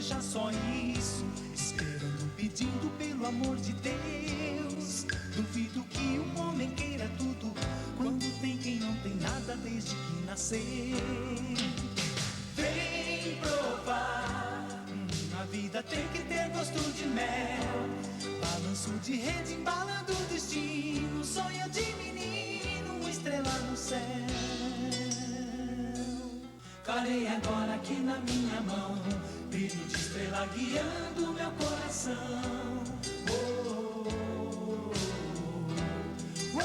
seja só isso, esperando, pedindo pelo amor de Deus. Duvido que o homem queira tudo quando tem quem não tem nada desde que nasceu. Vem provar, a vida tem que ter gosto de mel. Balanço de rede embalando o destino, sonho de menino, uma estrela no céu. Clarei agora aqui na minha mão, brilho de estrela guiando meu coração. Oh, oh, oh,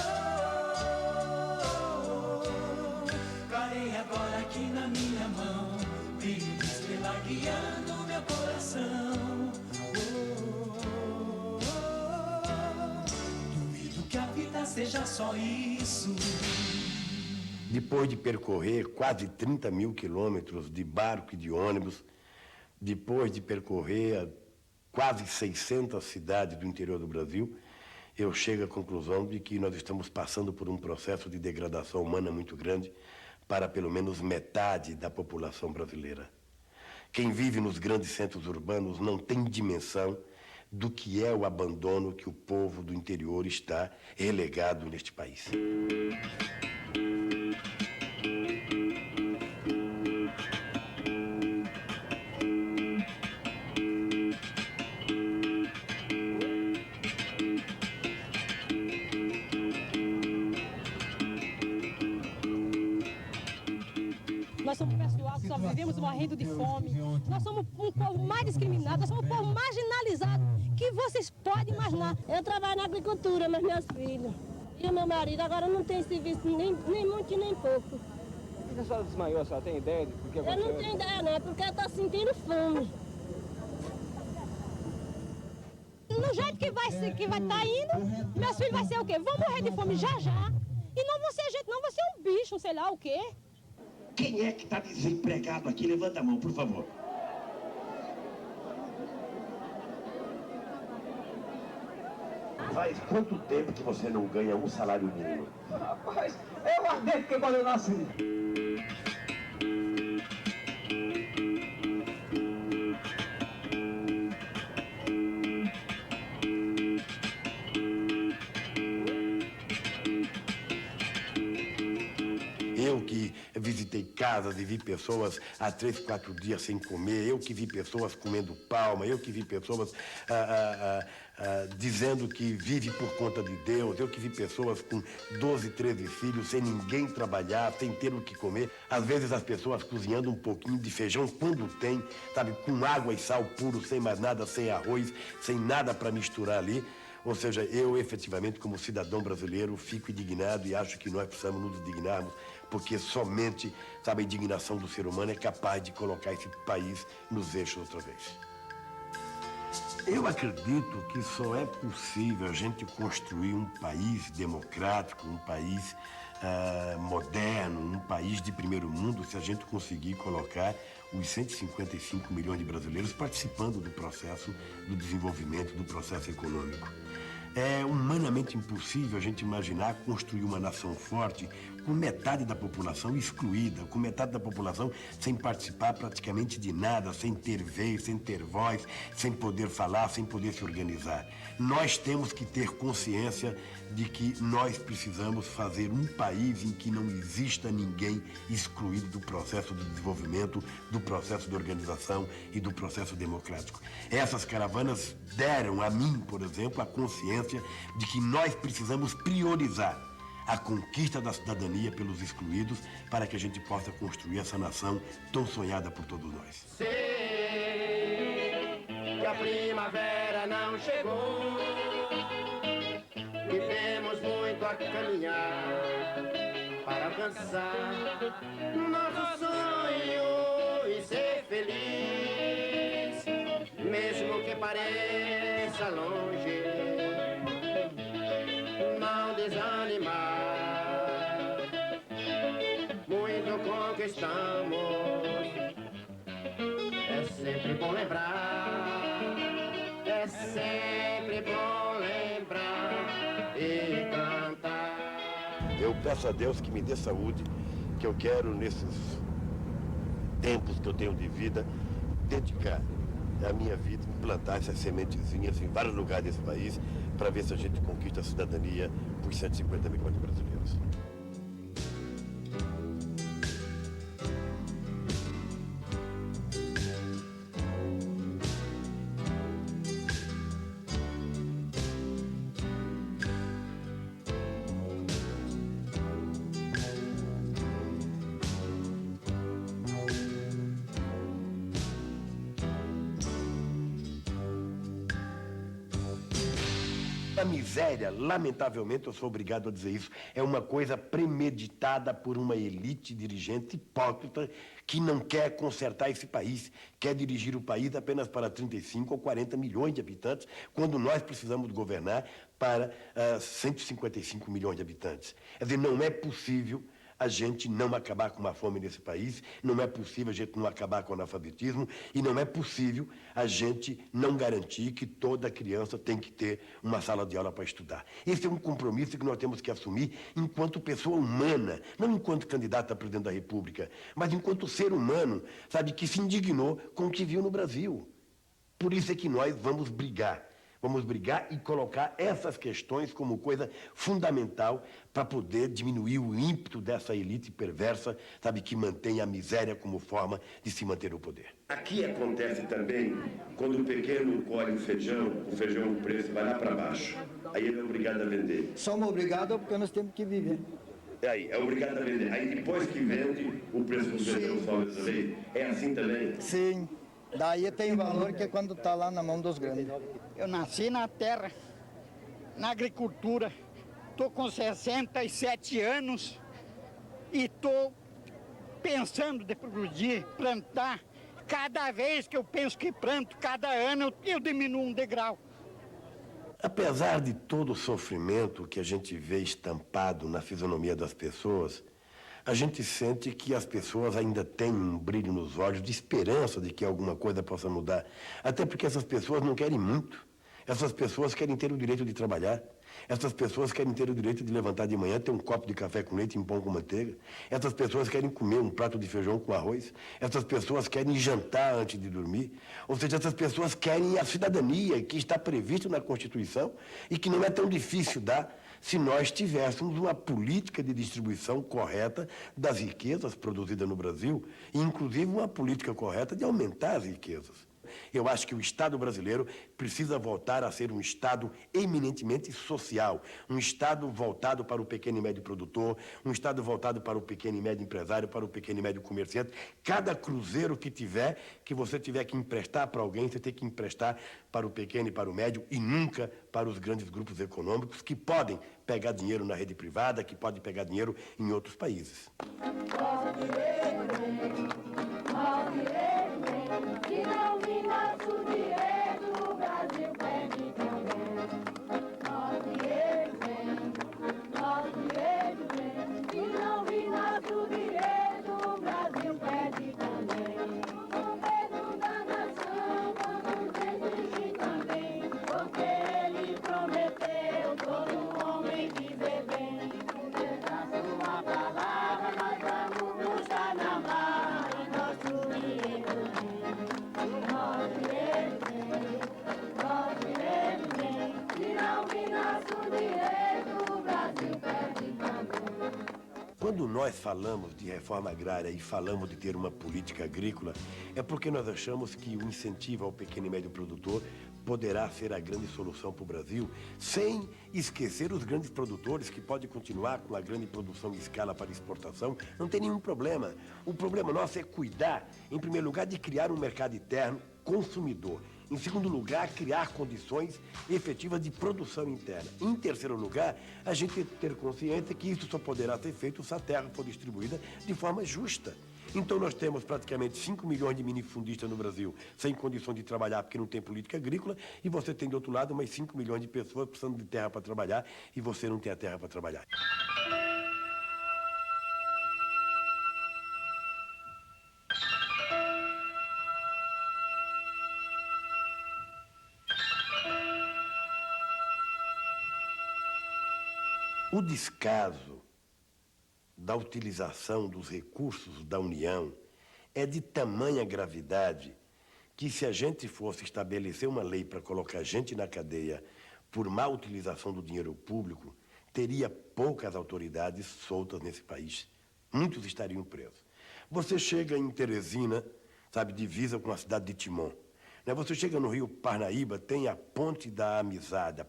oh, oh. Clarei agora aqui na minha mão, brilho de estrela guiando meu coração. Oh, oh, oh. Duvido que a vida seja só isso. Depois de percorrer quase 30 mil quilômetros de barco e de ônibus, depois de percorrer quase 600 cidades do interior do Brasil, eu chego à conclusão de que nós estamos passando por um processo de degradação humana muito grande para pelo menos metade da população brasileira. Quem vive nos grandes centros urbanos não tem dimensão do que é o abandono que o povo do interior está relegado neste país. Nós somos um pessoal que só vivemos morrendo de fome. Nós somos um povo mais discriminado, nós somos um povo marginalizado que vocês podem imaginar. Eu trabalho na agricultura, mas meus filhos e o meu marido agora não tem serviço nem muito nem pouco. Por que a senhora desmaiou? A senhora tem ideia do que aconteceu? Eu não tenho ideia não, é porque eu estou sentindo fome. No jeito que vai estar indo, meus filhos vão ser o quê? Vão morrer de fome já já. E não vão ser gente, não, vão ser um bicho, sei lá o quê. Quem é que está desempregado aqui? Levanta a mão, por favor. Faz quanto tempo que você não ganha um salário mínimo? Rapaz, eu guardei porque quando eu nasci. Eu que visitei casas e vi pessoas há 3, 4 dias sem comer, eu que vi pessoas comendo palma, eu que vi pessoas dizendo que vive por conta de Deus, eu que vi pessoas com 12, 13 filhos, sem ninguém trabalhar, sem ter o que comer. Às vezes as pessoas cozinhando um pouquinho de feijão quando tem, sabe, com água e sal puro, sem mais nada, sem arroz, sem nada para misturar ali. Ou seja, eu efetivamente, como cidadão brasileiro, fico indignado e acho que nós precisamos nos indignarmos, porque somente, sabe, a indignação do ser humano é capaz de colocar esse país nos eixos outra vez. Eu acredito que só é possível a gente construir um país democrático, um país moderno, um país de primeiro mundo, se a gente conseguir colocar os 155 milhões de brasileiros participando do processo do desenvolvimento, do processo econômico. É humanamente impossível a gente imaginar construir uma nação forte com metade da população excluída, com metade da população sem participar praticamente de nada, sem ter vez, sem ter voz, sem poder falar, sem poder se organizar. Nós temos que ter consciência de que nós precisamos fazer um país em que não exista ninguém excluído do processo de desenvolvimento, do processo de organização e do processo democrático. Essas caravanas deram a mim, por exemplo, a consciência de que nós precisamos priorizar a conquista da cidadania pelos excluídos para que a gente possa construir essa nação tão sonhada por todos nós. Sei que a primavera não chegou e temos muito a caminhar para alcançar nosso sonho e ser feliz, mesmo que pareça longe, não desanimar. Muito conquistamos, é sempre bom lembrar, é sempre bom lembrar e cantar. Eu peço a Deus que me dê saúde, que eu quero, nesses tempos que eu tenho de vida, dedicar a minha vida plantar essas sementezinhas em vários lugares desse país para ver se a gente conquista a cidadania por 150 milhões de brasileiros. A miséria, lamentavelmente, eu sou obrigado a dizer isso, é uma coisa premeditada por uma elite dirigente hipócrita que não quer consertar esse país, quer dirigir o país apenas para 35 ou 40 milhões de habitantes, quando nós precisamos governar para 155 milhões de habitantes. Quer dizer, não é possível a gente não acabar com a fome nesse país, não é possível a gente não acabar com o analfabetismo e não é possível a gente não garantir que toda criança tem que ter uma sala de aula para estudar. Esse é um compromisso que nós temos que assumir enquanto pessoa humana, não enquanto candidato a presidente da República, mas enquanto ser humano, sabe, que se indignou com o que viu no Brasil. Por isso é que nós vamos brigar. Vamos brigar e colocar essas questões como coisa fundamental para poder diminuir o ímpeto dessa elite perversa, sabe, que mantém a miséria como forma de se manter no poder. Aqui acontece também quando o pequeno colhe o feijão, o preço vai lá para baixo. Aí ele é obrigado a vender. Somos obrigados porque nós temos que viver. Aí, é obrigado a vender. Aí depois que vende, o preço do feijão sobe também. É assim também? Sim. Daí tem valor que é quando está lá na mão dos grandes. Eu nasci na terra, na agricultura. Estou com 67 anos e estou pensando de progredir, plantar. Cada vez que eu penso que planto, cada ano eu diminuo um degrau. Apesar de todo o sofrimento que a gente vê estampado na fisionomia das pessoas, a gente sente que as pessoas ainda têm um brilho nos olhos de esperança de que alguma coisa possa mudar. Até porque essas pessoas não querem muito. Essas pessoas querem ter o direito de trabalhar. Essas pessoas querem ter o direito de levantar de manhã, ter um copo de café com leite e um pão com manteiga. Essas pessoas querem comer um prato de feijão com arroz. Essas pessoas querem jantar antes de dormir. Ou seja, essas pessoas querem a cidadania que está prevista na Constituição e que não é tão difícil dar se nós tivéssemos uma política de distribuição correta das riquezas produzidas no Brasil e, inclusive, uma política correta de aumentar as riquezas. Eu acho que o Estado brasileiro precisa voltar a ser um Estado eminentemente social, um Estado voltado para o pequeno e médio produtor, um Estado voltado para o pequeno e médio empresário, para o pequeno e médio comerciante. Cada cruzeiro que você tiver que emprestar para alguém, você tem que emprestar para o pequeno e para o médio e nunca para os grandes grupos econômicos que podem pegar dinheiro na rede privada, que podem pegar dinheiro em outros países. Que não me nosso direito, o Brasil pede também. Nosso direito vem, que não me nosso direito, o Brasil pede também. O medo da nação, vamos exigir também, porque ele prometeu todo homem viver bem. Da sua palavra nós vamos buscar na marra e nosso direito vem. Quando nós falamos de reforma agrária e falamos de ter uma política agrícola, é porque nós achamos que o incentivo ao pequeno e médio produtor poderá ser a grande solução para o Brasil, sem esquecer os grandes produtores que podem continuar com a grande produção em escala para exportação. Não tem nenhum problema. O problema nosso é cuidar, em primeiro lugar, de criar um mercado interno consumidor. Em segundo lugar, criar condições efetivas de produção interna. Em terceiro lugar, a gente ter consciência que isso só poderá ser feito se a terra for distribuída de forma justa. Então nós temos praticamente 5 milhões de minifundistas no Brasil sem condição de trabalhar porque não tem política agrícola, e você tem do outro lado mais 5 milhões de pessoas precisando de terra para trabalhar e você não tem a terra para trabalhar. O descaso da utilização dos recursos da União é de tamanha gravidade que se a gente fosse estabelecer uma lei para colocar gente na cadeia por má utilização do dinheiro público, teria poucas autoridades soltas nesse país. Muitos estariam presos. Você chega em Teresina, sabe, divisa com a cidade de Timon. Você chega no Rio Parnaíba, tem a Ponte da Amizade,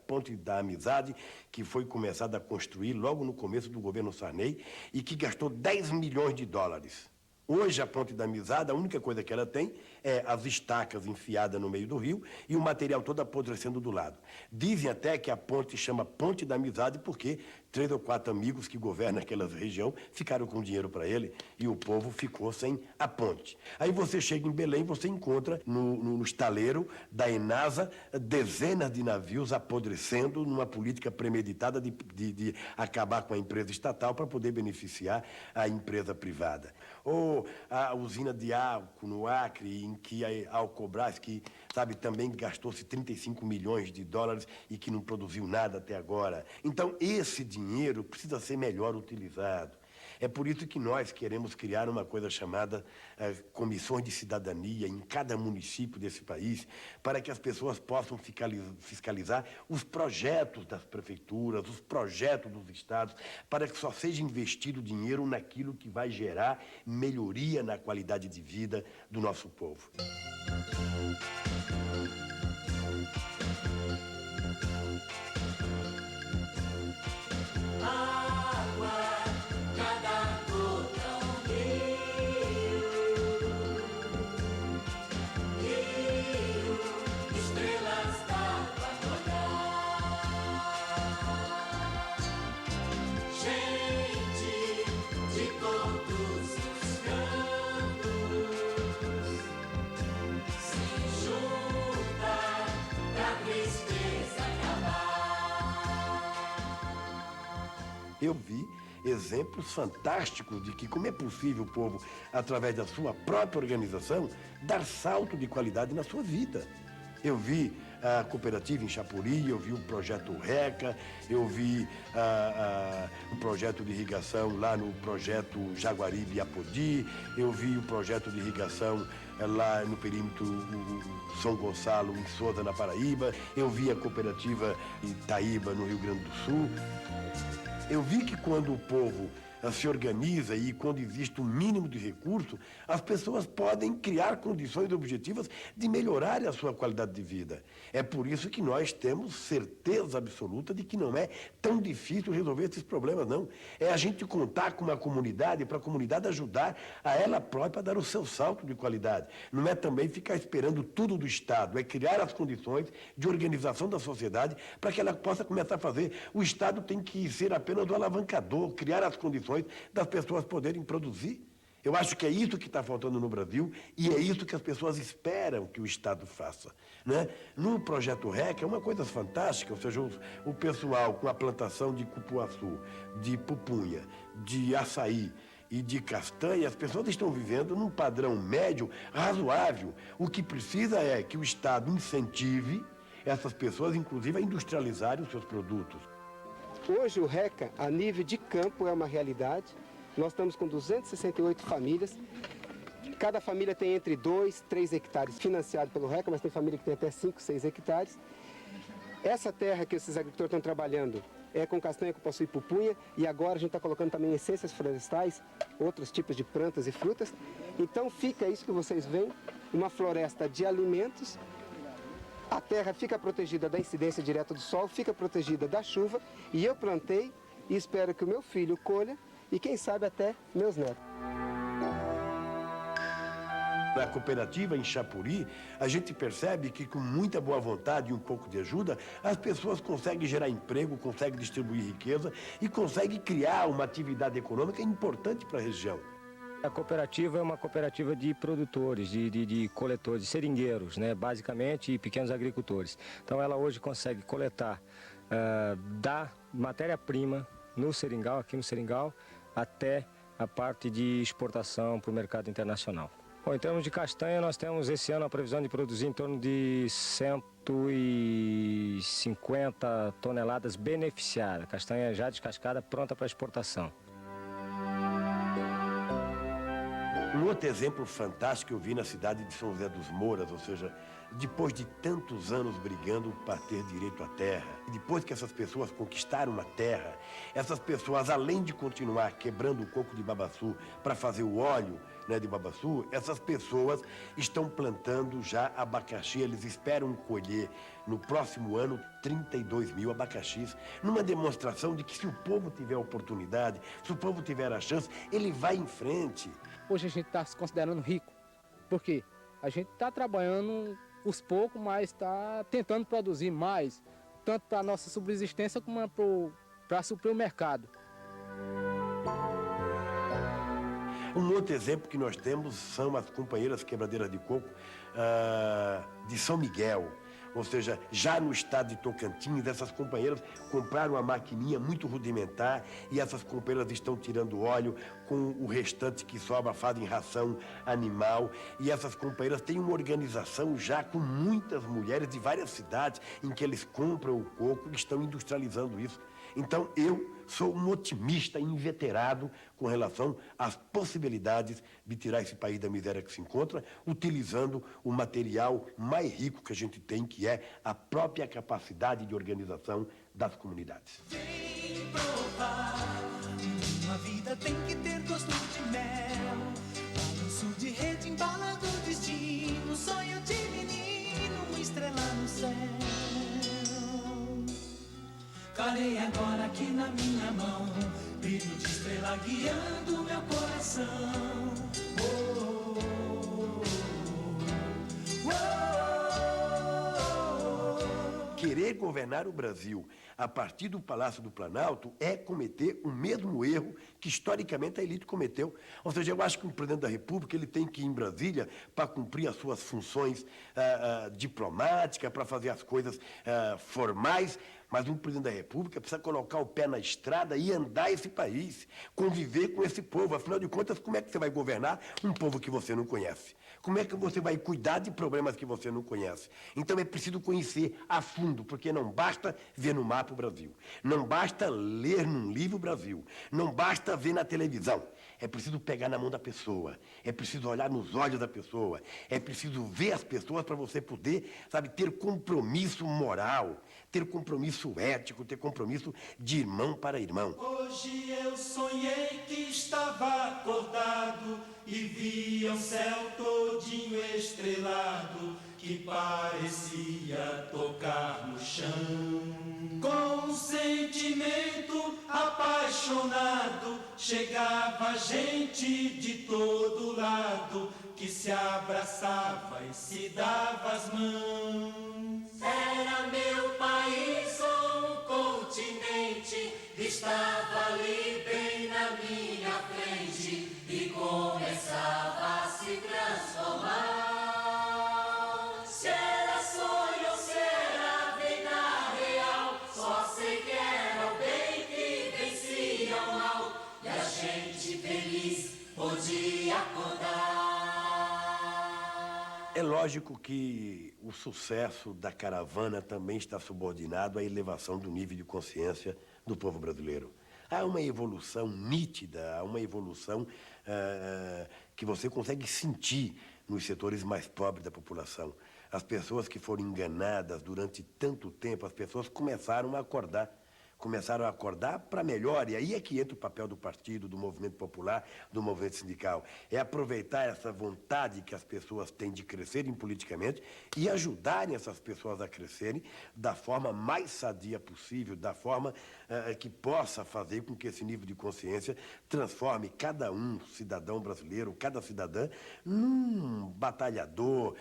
que foi começada a construir logo no começo do governo Sarney e que gastou 10 milhões de dólares. Hoje, a Ponte da Amizade, a única coisa que ela tem é as estacas enfiadas no meio do rio e o material todo apodrecendo do lado. Dizem até que a ponte chama Ponte da Amizade porque 3 ou 4 amigos que governam aquela região ficaram com dinheiro para ele e o povo ficou sem a ponte. Aí você chega em Belém, você encontra no estaleiro da Enasa dezenas de navios apodrecendo numa política premeditada de acabar com a empresa estatal para poder beneficiar a empresa privada. Ou a usina de álcool no Acre, em que a Alcobras, que, sabe, também gastou-se 35 milhões de dólares e que não produziu nada até agora. Então, esse dinheiro precisa ser melhor utilizado. É por isso que nós queremos criar uma coisa chamada comissões de cidadania em cada município desse país, para que as pessoas possam fiscalizar os projetos das prefeituras, os projetos dos estados, para que só seja investido dinheiro naquilo que vai gerar melhoria na qualidade de vida do nosso povo. Eu vi exemplos fantásticos de que como é possível o povo, através da sua própria organização, dar salto de qualidade na sua vida. Eu vi a cooperativa em Chapuri, eu vi o projeto RECA, eu vi o projeto de irrigação lá no projeto Jaguaribe-Apodi, eu vi o projeto de irrigação lá no perímetro São Gonçalo, em Sousa, na Paraíba, eu vi a cooperativa Itaíba, no Rio Grande do Sul. Eu vi que quando o povo se organiza e quando existe um mínimo de recurso, as pessoas podem criar condições objetivas de melhorar a sua qualidade de vida. É por isso que nós temos certeza absoluta de que não é tão difícil resolver esses problemas, não. É a gente contar com uma comunidade, para a comunidade ajudar a ela própria a dar o seu salto de qualidade. Não é também ficar esperando tudo do Estado, é criar as condições de organização da sociedade para que ela possa começar a fazer. O Estado tem que ser apenas o alavancador, criar as condições das pessoas poderem produzir. Eu acho que é isso que está faltando no Brasil e é isso que as pessoas esperam que o Estado faça, né? No projeto REC é uma coisa fantástica, ou seja, o pessoal com a plantação de cupuaçu, de pupunha, de açaí e de castanha, as pessoas estão vivendo num padrão médio razoável. O que precisa é que o Estado incentive essas pessoas, inclusive, a industrializarem os seus produtos. Hoje o RECA, a nível de campo, é uma realidade. Nós estamos com 268 famílias. Cada família tem entre 2 e 3 hectares financiado pelo RECA, mas tem família que tem até 5, 6 hectares. Essa terra que esses agricultores estão trabalhando é com castanha, cupuaçu e pupunha, e agora a gente está colocando também essências florestais, outros tipos de plantas e frutas. Então fica isso que vocês veem, uma floresta de alimentos. A terra fica protegida da incidência direta do sol, fica protegida da chuva, e eu plantei e espero que o meu filho colha e quem sabe até meus netos. Na cooperativa em Chapuri, a gente percebe que com muita boa vontade e um pouco de ajuda, as pessoas conseguem gerar emprego, conseguem distribuir riqueza e conseguem criar uma atividade econômica importante para a região. A cooperativa é uma cooperativa de produtores, de coletores, de seringueiros, né, basicamente, e pequenos agricultores. Então ela hoje consegue coletar da matéria-prima no seringal, aqui no seringal, até a parte de exportação para o mercado internacional. Bom, em termos de castanha, nós temos esse ano a previsão de produzir em torno de 150 toneladas beneficiadas, castanha já descascada, pronta para exportação. Um outro exemplo fantástico eu vi na cidade de São José dos Mouras, ou seja, depois de tantos anos brigando para ter direito à terra, depois que essas pessoas conquistaram a terra, essas pessoas, além de continuar quebrando o coco de babaçu para fazer o óleo, né, de babaçu, essas pessoas estão plantando já abacaxi. Eles esperam colher no próximo ano 32 mil abacaxis, numa demonstração de que se o povo tiver a oportunidade, se o povo tiver a chance, ele vai em frente. Hoje a gente está se considerando rico, porque a gente está trabalhando os poucos, mas está tentando produzir mais, tanto para a nossa subsistência como para suprir o mercado. Um outro exemplo que nós temos são as companheiras quebradeiras de coco de São Miguel. Ou seja, já no estado de Tocantins, essas companheiras compraram uma maquininha muito rudimentar e essas companheiras estão tirando óleo, com o restante que sobra fazem ração animal. E essas companheiras têm uma organização já com muitas mulheres de várias cidades em que eles compram o coco e estão industrializando isso. Então eu sou um otimista inveterado com relação às possibilidades de tirar esse país da miséria que se encontra, utilizando o material mais rico que a gente tem, que é a própria capacidade de organização das comunidades. Vem provar, uma vida tem que ter gosto de mel, balanço de rede embalando o destino, sonho de menino, uma estrela no céu. Colhei agora aqui na minha mão, brilho de estrela guiando meu coração. Oh, oh, oh, oh. Querer governar o Brasil a partir do Palácio do Planalto é cometer o mesmo erro que historicamente a elite cometeu. Ou seja, eu acho que o presidente da República ele tem que ir em Brasília para cumprir as suas funções diplomáticas, para fazer as coisas formais. Mas um presidente da República precisa colocar o pé na estrada e andar esse país, conviver com esse povo. Afinal de contas, como é que você vai governar um povo que você não conhece? Como é que você vai cuidar de problemas que você não conhece? Então é preciso conhecer a fundo, porque não basta ver no mapa o Brasil, não basta ler num livro o Brasil, não basta ver na televisão. É preciso pegar na mão da pessoa, é preciso olhar nos olhos da pessoa, é preciso ver as pessoas para você poder, sabe, ter compromisso moral, ter compromisso ético, ter compromisso de irmão para irmão. Hoje eu sonhei que estava acordado e via o céu todinho estrelado que parecia tocar no chão. Com um sentimento apaixonado chegava gente de todo lado que se abraçava e se dava as mãos. Era meu país ou um continente, estava ali bem na minha frente e começava a se transformar. Se era sonho ou se era vida real, só sei que era o bem que vencia o mal e a gente feliz podia acordar. É lógico que o sucesso da caravana também está subordinado à elevação do nível de consciência do povo brasileiro. Há uma evolução nítida, há uma evolução que você consegue sentir nos setores mais pobres da população. As pessoas que foram enganadas durante tanto tempo, as pessoas começaram a acordar para melhor, e aí é que entra o papel do partido, do movimento popular, do movimento sindical. É aproveitar essa vontade que as pessoas têm de crescerem politicamente e ajudarem essas pessoas a crescerem da forma mais sadia possível, da forma que possa fazer com que esse nível de consciência transforme cada cidadão brasileiro, cada cidadã, num batalhador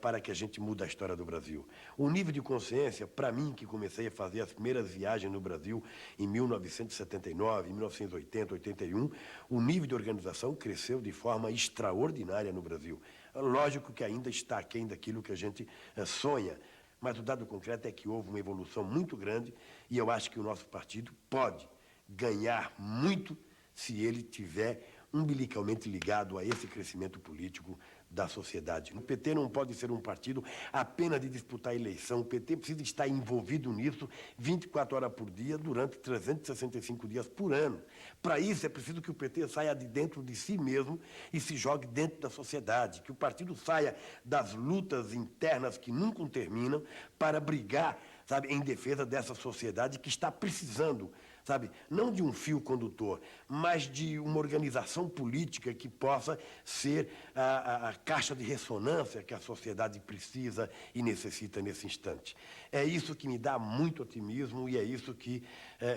para que a gente mude a história do Brasil. O nível de consciência, para mim, que comecei a fazer as primeiras viagens no Brasil, em 1979, em 1980, 81, o nível de organização cresceu de forma extraordinária no Brasil. Lógico que ainda está aquém daquilo que a gente sonha, mas o dado concreto é que houve uma evolução muito grande e eu acho que o nosso partido pode ganhar muito se ele tiver umbilicalmente ligado a esse crescimento político da sociedade. O PT não pode ser um partido apenas de disputar a eleição. O PT precisa estar envolvido nisso 24 horas por dia, durante 365 dias por ano. Para isso, é preciso que o PT saia de dentro de si mesmo e se jogue dentro da sociedade, que o partido saia das lutas internas que nunca terminam para brigar, sabe, em defesa dessa sociedade que está precisando, sabe, não de um fio condutor, mas de uma organização política que possa ser a caixa de ressonância que a sociedade precisa e necessita nesse instante. É isso que me dá muito otimismo e é isso que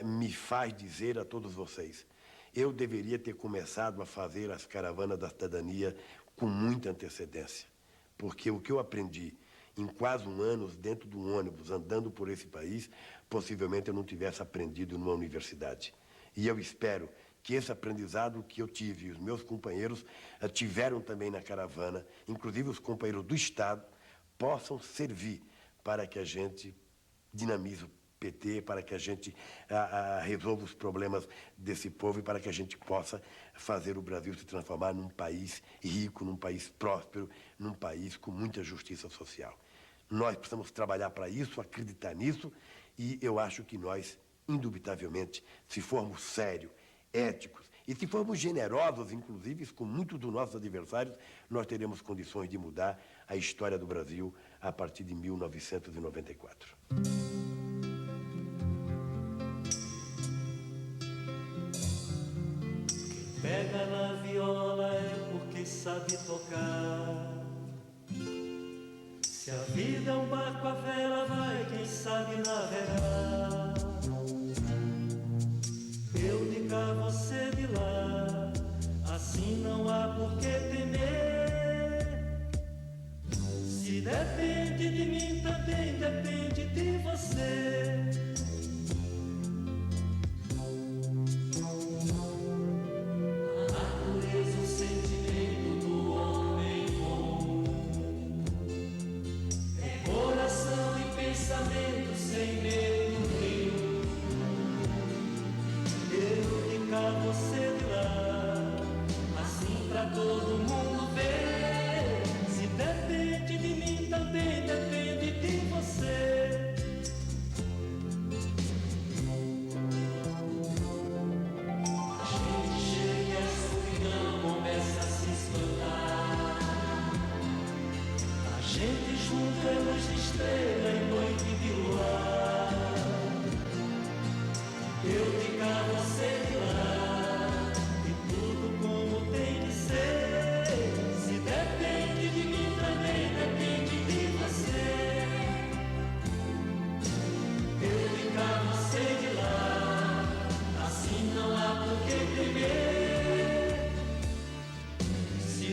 me faz dizer a todos vocês: eu deveria ter começado a fazer as caravanas da cidadania com muita antecedência, porque o que eu aprendi em quase um ano dentro de um ônibus, andando por esse país, possivelmente eu não tivesse aprendido numa universidade. E eu espero que esse aprendizado que eu tive e os meus companheiros tiveram também na caravana, inclusive os companheiros do Estado, possam servir para que a gente dinamize o PT, para que a gente resolva os problemas desse povo e para que a gente possa fazer o Brasil se transformar num país rico, num país próspero, num país com muita justiça social. Nós precisamos trabalhar para isso, acreditar nisso, e eu acho que nós, indubitavelmente, se formos sérios, éticos, e se formos generosos, inclusive, com muitos dos nossos adversários, nós teremos condições de mudar a história do Brasil a partir de 1994. Pega na viola é porque sabe tocar. Se a vida é um barco a vela, vai quem sabe navegar. Eu de cá, você de lá, assim não há por que temer. Se depende de mim, também depende de você.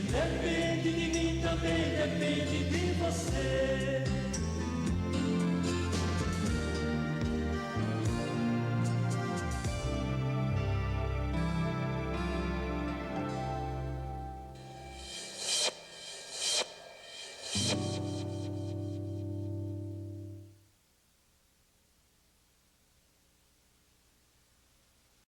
Depende de mim, também depende de você.